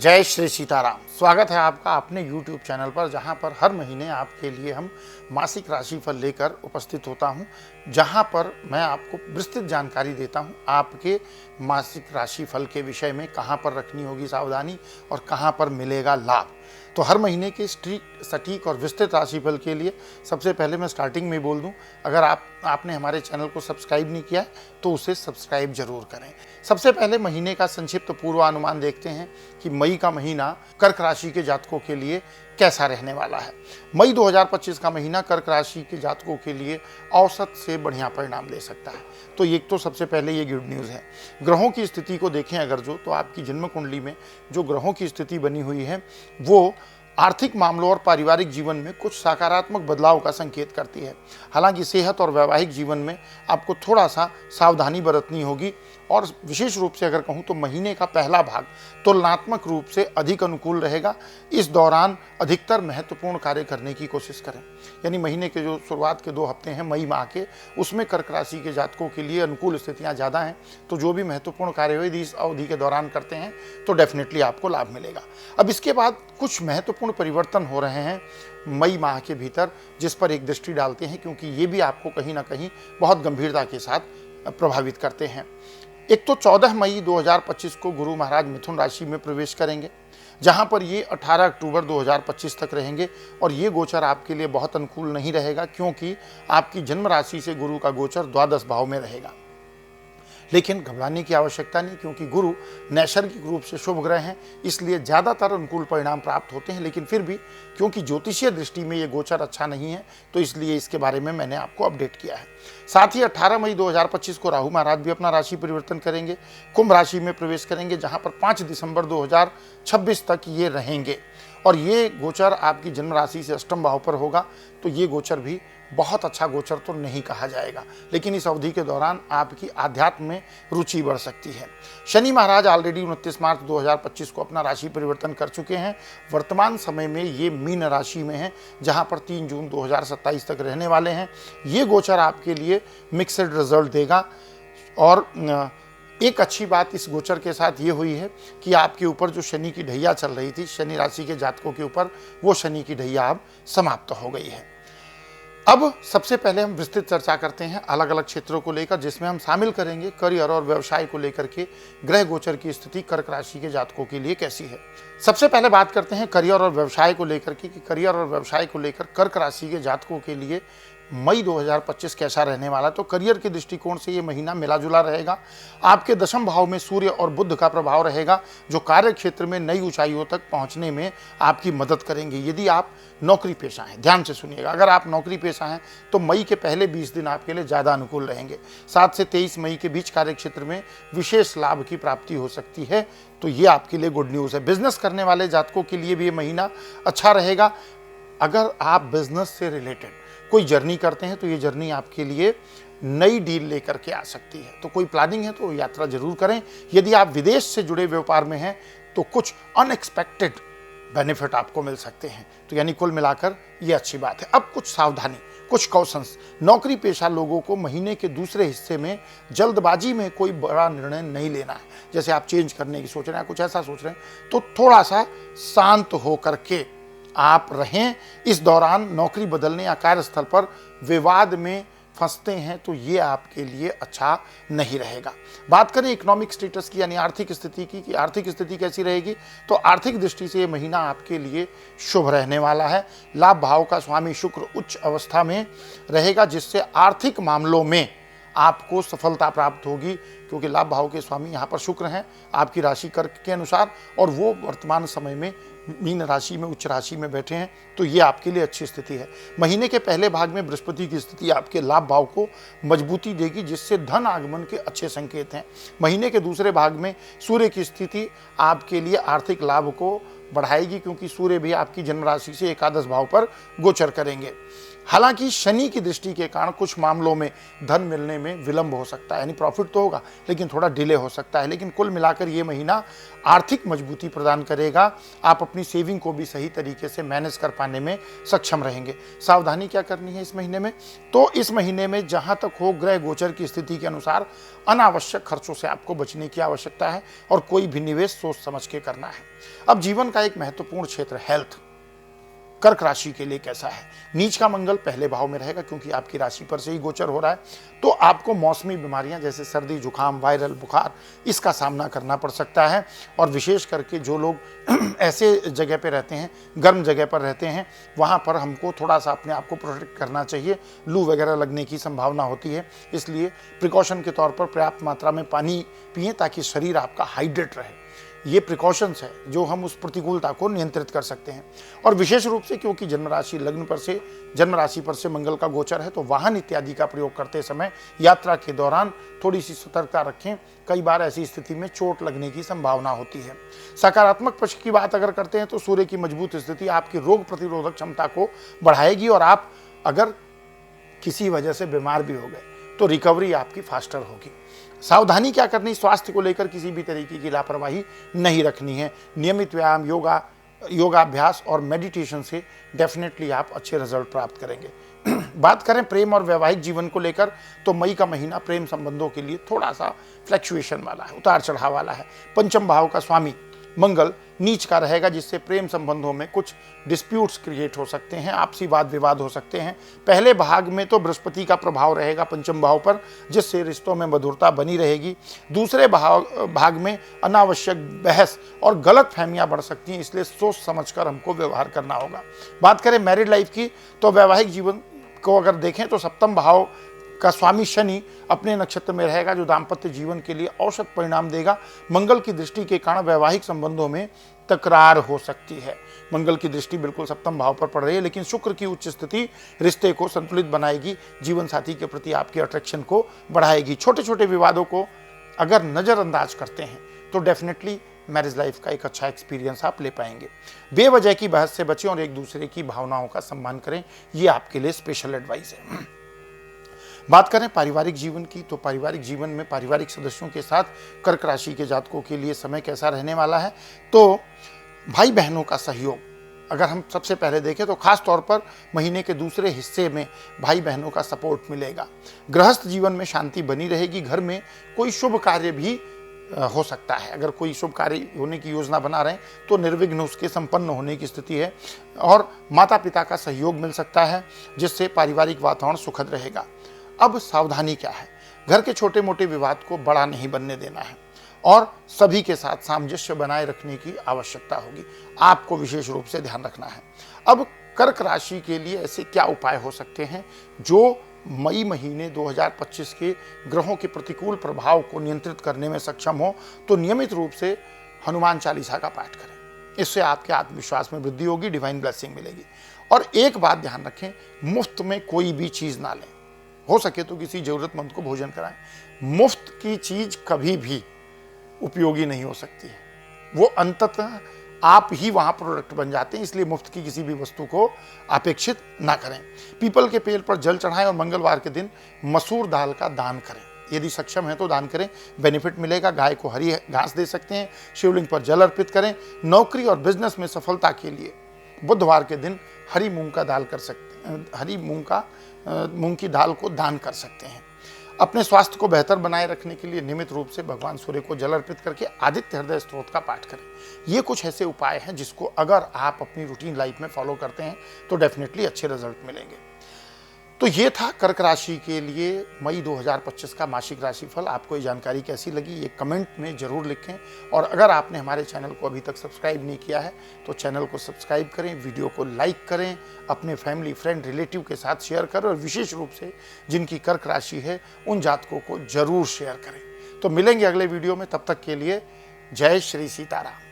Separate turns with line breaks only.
जय श्री सीताराम। स्वागत है आपका अपने YouTube चैनल पर, जहां पर हर महीने आपके लिए हम मासिक राशिफल लेकर उपस्थित होता हूं, जहां पर मैं आपको विस्तृत जानकारी देता हूं आपके मासिक राशिफल के विषय में, कहां पर रखनी होगी सावधानी और कहां पर मिलेगा लाभ। तो हर महीने के सटीक और विस्तृत राशिफल के लिए सबसे पहले मैं स्टार्टिंग में बोल दूं, अगर आपने हमारे चैनल को सब्सक्राइब नहीं किया है तो उसे सब्सक्राइब जरूर करें। सबसे पहले महीने का संक्षिप्त पूर्वानुमान देखते हैं कि मई का महीना कर्क राशि के जातकों के लिए कैसा रहने वाला है। मई 2025 का महीना कर्क राशि के जातकों के लिए औसत से बढ़िया परिणाम दे सकता है। तो ये तो सबसे पहले ये गुड न्यूज़ है। ग्रहों की स्थिति को देखें अगर तो आपकी जन्म कुंडली में जो ग्रहों की स्थिति बनी हुई है वो आर्थिक मामलों और पारिवारिक जीवन में कुछ सकारात्मक बदलाव का संकेत करती है। हालांकि सेहत और वैवाहिक जीवन में आपको थोड़ा सा सावधानी बरतनी होगी, और विशेष रूप से अगर कहूँ तो महीने का पहला भाग तुलनात्मक रूप से अधिक अनुकूल रहेगा। इस दौरान अधिकतर महत्वपूर्ण कार्य करने की कोशिश करें। यानी महीने के जो शुरुआत के 2 हफ्ते हैं मई माह के, उसमें कर्क राशि के जातकों के लिए अनुकूल स्थितियां ज़्यादा हैं। तो जो भी महत्वपूर्ण कार्य हो इस अवधि के दौरान करते हैं तो डेफिनेटली आपको लाभ मिलेगा। अब इसके बाद कुछ महत्वपूर्ण परिवर्तन हो रहे हैं मई माह के भीतर, जिस पर एक दृष्टि डालते हैं, क्योंकि ये भी आपको कहीं ना कहीं बहुत गंभीरता के साथ प्रभावित करते हैं। एक तो 14 मई 2025 को गुरु महाराज मिथुन राशि में प्रवेश करेंगे, जहां पर ये 18 अक्टूबर 2025 तक रहेंगे। और ये गोचर आपके लिए बहुत अनुकूल नहीं रहेगा, क्योंकि आपकी जन्म राशि से गुरु का गोचर द्वादश भाव में रहेगा। लेकिन घबराने की आवश्यकता नहीं, क्योंकि गुरु नैसर्गिक रूप से शुभ ग्रह हैं, इसलिए ज़्यादातर अनुकूल परिणाम प्राप्त होते हैं। लेकिन फिर भी क्योंकि ज्योतिषीय दृष्टि में ये गोचर अच्छा नहीं है, तो इसलिए इसके बारे में मैंने आपको अपडेट किया है। साथ ही 18 मई 2025 को राहु महाराज भी अपना राशि परिवर्तन करेंगे, कुंभ राशि में प्रवेश करेंगे, जहां पर 5 दिसंबर 2026 तक ये रहेंगे। और ये गोचर आपकी जन्म राशि से अष्टम भाव पर होगा। तो ये गोचर भी बहुत अच्छा गोचर तो नहीं कहा जाएगा, लेकिन इस अवधि के दौरान आपकी आध्यात्म में रुचि बढ़ सकती है। शनि महाराज ऑलरेडी 29 मार्च 2025 को अपना राशि परिवर्तन कर चुके हैं। वर्तमान समय में ये मीन राशि में है, जहां पर 3 जून 2027 तक रहने वाले हैं। ये गोचर आपके लिए मिक्सड रिजल्ट देगा। और एक अच्छी बात इस गोचर के साथ ये हुई है कि आपके ऊपर जो शनि की ढैया चल रही थी, शनि राशि के जातकों के ऊपर, वो शनि की ढैया अब समाप्त हो गई है। अब सबसे पहले हम विस्तृत चर्चा करते हैं अलग अलग क्षेत्रों को लेकर, जिसमें हम शामिल करेंगे करियर और व्यवसाय को लेकर के ग्रह गोचर की स्थिति कर्क राशि के जातकों के लिए कैसी है। सबसे पहले बात करते हैं करियर और व्यवसाय को लेकर के, कि करियर और व्यवसाय को लेकर कर्क राशि के जातकों के लिए मई 2025 कैसा रहने वाला। तो करियर के दृष्टिकोण से ये महीना मिला जुला रहेगा। आपके दशम भाव में सूर्य और बुध का प्रभाव रहेगा, जो कार्य क्षेत्र में नई ऊंचाइयों तक पहुंचने में आपकी मदद करेंगे। यदि आप नौकरी पेशा हैं, ध्यान से सुनिएगा, अगर आप नौकरी पेशा हैं तो मई के पहले 20 दिन आपके लिए ज़्यादा अनुकूल रहेंगे। 7 से 23 मई के बीच कार्य क्षेत्र में विशेष लाभ की प्राप्ति हो सकती है। तो ये आपके लिए गुड न्यूज़ है। बिजनेस करने वाले जातकों के लिए भी ये महीना अच्छा रहेगा। अगर आप बिजनेस से रिलेटेड कोई जर्नी करते हैं तो ये जर्नी आपके लिए नई डील लेकर के आ सकती है। तो कोई प्लानिंग है तो यात्रा जरूर करें। यदि आप विदेश से जुड़े व्यापार में हैं तो कुछ अनएक्सपेक्टेड बेनिफिट आपको मिल सकते हैं। तो यानी कुल मिलाकर ये अच्छी बात है। अब कुछ सावधानी, कुछ कॉशंस। नौकरी पेशा लोगों को महीने के दूसरे हिस्से में जल्दबाजी में कोई बड़ा निर्णय नहीं लेना है। जैसे आप चेंज करने की सोच रहे हैं, कुछ ऐसा सोच रहे हैं, तो थोड़ा सा शांत होकर के आप रहें। इस दौरान नौकरी बदलने या कार्यस्थल पर विवाद में फंसते हैं तो ये आपके लिए अच्छा नहीं रहेगा। बात करें इकोनॉमिक स्टेटस की, यानी आर्थिक स्थिति की, कि आर्थिक स्थिति कैसी रहेगी, तो आर्थिक दृष्टि से ये महीना आपके लिए शुभ रहने वाला है। लाभ भाव का स्वामी शुक्र उच्च अवस्था में रहेगा, जिससे आर्थिक मामलों में आपको सफलता प्राप्त होगी, क्योंकि लाभ भाव के स्वामी यहाँ पर शुक्र हैं आपकी राशि कर्क के अनुसार, और वो वर्तमान समय में मीन राशि में उच्च राशि में बैठे हैं। तो ये आपके लिए अच्छी स्थिति है। महीने के पहले भाग में बृहस्पति की स्थिति आपके लाभ भाव को मजबूती देगी, जिससे धन आगमन के अच्छे संकेत हैं। महीने के दूसरे भाग में सूर्य की स्थिति आपके लिए आर्थिक लाभ को बढ़ाएगी, क्योंकि सूर्य भी आपकी जन्म राशि से एकादश भाव पर गोचर करेंगे। हालांकि शनि की दृष्टि के कारण कुछ मामलों में धन मिलने में विलंब हो सकता है, यानी प्रॉफिट तो होगा लेकिन थोड़ा डिले हो सकता है, लेकिन कुल मिलाकर ये महीना आर्थिक मजबूती प्रदान करेगा। आप अपनी सेविंग को भी सही तरीके से मैनेज कर पाने में सक्षम रहेंगे। सावधानी क्या करनी है इस महीने में? तो इस महीने में जहां तक हो ग्रह गोचर की स्थिति के अनुसार अनावश्यक खर्चों से आपको बचने की आवश्यकता है और कोई भी निवेश सोच समझ के करना है। अब जीवन का एक महत्वपूर्ण क्षेत्र हेल्थ, कर्क राशि के लिए कैसा है? नीच का मंगल पहले भाव में रहेगा क्योंकि आपकी राशि पर से ही गोचर हो रहा है, तो आपको मौसमी बीमारियां जैसे सर्दी जुकाम वायरल बुखार इसका सामना करना पड़ सकता है। और विशेष करके जो लोग ऐसे जगह पे रहते हैं, गर्म जगह पर रहते हैं, वहां पर हमको थोड़ा सा अपने आप को प्रोटेक्ट करना चाहिए। लू वगैरह लगने की संभावना होती है, इसलिए प्रिकॉशन के तौर पर पर्याप्त मात्रा में पानी पिएं ताकि शरीर आपका हाइड्रेट रहे। ये प्रिकॉशंस है जो हम उस प्रतिकूलता को नियंत्रित कर सकते हैं। और विशेष रूप से क्योंकि जन्म राशि पर से मंगल का गोचर है, तो वाहन इत्यादि का प्रयोग करते समय यात्रा के दौरान थोड़ी सी सतर्कता रखें। कई बार ऐसी स्थिति में चोट लगने की संभावना होती है। सकारात्मक पक्ष की बात अगर करते हैं तो सूर्य की मजबूत स्थिति आपकी रोग प्रतिरोधक क्षमता को बढ़ाएगी और आप अगर किसी वजह से बीमार भी हो गए तो रिकवरी आपकी फास्टर होगी। सावधानी क्या करनी? स्वास्थ्य को लेकर किसी भी तरीके की लापरवाही नहीं रखनी है। नियमित व्यायाम, योगाभ्यास और मेडिटेशन से डेफिनेटली आप अच्छे रिजल्ट प्राप्त करेंगे। बात करें प्रेम और वैवाहिक जीवन को लेकर, तो मई का महीना प्रेम संबंधों के लिए थोड़ा सा फ्लैक्चुएशन वाला है, उतार चढ़ाव वाला है। पंचम भाव का स्वामी मंगल नीच का रहेगा, जिससे प्रेम संबंधों में कुछ डिस्प्यूट्स क्रिएट हो सकते हैं, आपसी वाद विवाद हो सकते हैं। पहले भाग में तो बृहस्पति का प्रभाव रहेगा पंचम भाव पर, जिससे रिश्तों में मधुरता बनी रहेगी। दूसरे भाग में अनावश्यक बहस और गलत फहमियां बढ़ सकती हैं, इसलिए सोच समझकर हमको व्यवहार करना होगा। बात करें मैरिड लाइफ की, तो वैवाहिक जीवन को अगर देखें तो सप्तम भाव का स्वामी शनि अपने नक्षत्र में रहेगा, जो दाम्पत्य जीवन के लिए औसत परिणाम देगा। मंगल की दृष्टि के कारण वैवाहिक संबंधों में तकरार हो सकती है। मंगल की दृष्टि बिल्कुल सप्तम भाव पर पड़ रही है, लेकिन शुक्र की उच्च स्थिति रिश्ते को संतुलित बनाएगी, जीवन साथी के प्रति आपके अट्रैक्शन को बढ़ाएगी। छोटे छोटे विवादों को अगर नज़रअंदाज करते हैं तो डेफिनेटली मैरिज लाइफ का एक अच्छा एक्सपीरियंस आप ले पाएंगे। बेवजह की बहस से बचें और एक दूसरे की भावनाओं का सम्मान करें, ये आपके लिए स्पेशल एडवाइस है। बात करें पारिवारिक जीवन की, तो पारिवारिक जीवन में पारिवारिक सदस्यों के साथ कर्क राशि के जातकों के लिए समय कैसा रहने वाला है? तो भाई बहनों का सहयोग अगर हम सबसे पहले देखें तो खास तौर पर महीने के दूसरे हिस्से में भाई बहनों का सपोर्ट मिलेगा। गृहस्थ जीवन में शांति बनी रहेगी। घर में कोई शुभ कार्य भी हो सकता है। अगर कोई शुभ कार्य होने की योजना बना रहे हैं तो निर्विघ्न उसके संपन्न होने की स्थिति है। और माता पिता का सहयोग मिल सकता है, जिससे पारिवारिक वातावरण सुखद रहेगा। अब सावधानी क्या है? घर के छोटे मोटे विवाद को बड़ा नहीं बनने देना है और सभी के साथ सामंजस्य बनाए रखने की आवश्यकता होगी। आपको विशेष रूप से ध्यान रखना है। अब कर्क राशि के लिए ऐसे क्या उपाय हो सकते हैं जो मई महीने 2025 के ग्रहों के प्रतिकूल प्रभाव को नियंत्रित करने में सक्षम हो? तो नियमित रूप से हनुमान चालीसा का पाठ करें, इससे आपके आत्मविश्वास में वृद्धि होगी, डिवाइन ब्लेसिंग मिलेगी। और एक बात ध्यान रखें, मुफ्त में कोई भी चीज़ ना लें। हो सके तो किसी जरूरतमंद को भोजन कराएं। मुफ्त की चीज कभी भी उपयोगी नहीं हो सकती है, वो अंततः आप ही वहां प्रोडक्ट बन जाते हैं, इसलिए मुफ्त की किसी भी वस्तु को अपेक्षित ना करें। पीपल के पेड़ पर जल चढ़ाएं और मंगलवार के दिन मसूर दाल का दान करें। यदि सक्षम है तो दान करें, बेनिफिट मिलेगा। गाय को हरी घास दे सकते हैं, शिवलिंग पर जल अर्पित करें। नौकरी और बिजनेस में सफलता के लिए बुधवार के दिन हरी मूंग का दाल कर सकते हैं, हरी मूंग की दाल को दान कर सकते हैं। अपने स्वास्थ्य को बेहतर बनाए रखने के लिए नियमित रूप से भगवान सूर्य को जल अर्पित करके आदित्य हृदय स्तोत्र का पाठ करें। ये कुछ ऐसे उपाय हैं जिसको अगर आप अपनी रूटीन लाइफ में फॉलो करते हैं तो डेफिनेटली अच्छे रिजल्ट मिलेंगे। तो ये था कर्क राशि के लिए मई 2025 का मासिक राशिफल। आपको ये जानकारी कैसी लगी ये कमेंट में ज़रूर लिखें। और अगर आपने हमारे चैनल को अभी तक सब्सक्राइब नहीं किया है तो चैनल को सब्सक्राइब करें, वीडियो को लाइक करें, अपने फैमिली फ्रेंड रिलेटिव के साथ शेयर करें और विशेष रूप से जिनकी कर्क राशि है उन जातकों को जरूर शेयर करें। तो मिलेंगे अगले वीडियो में, तब तक के लिए जय श्री सीताराम।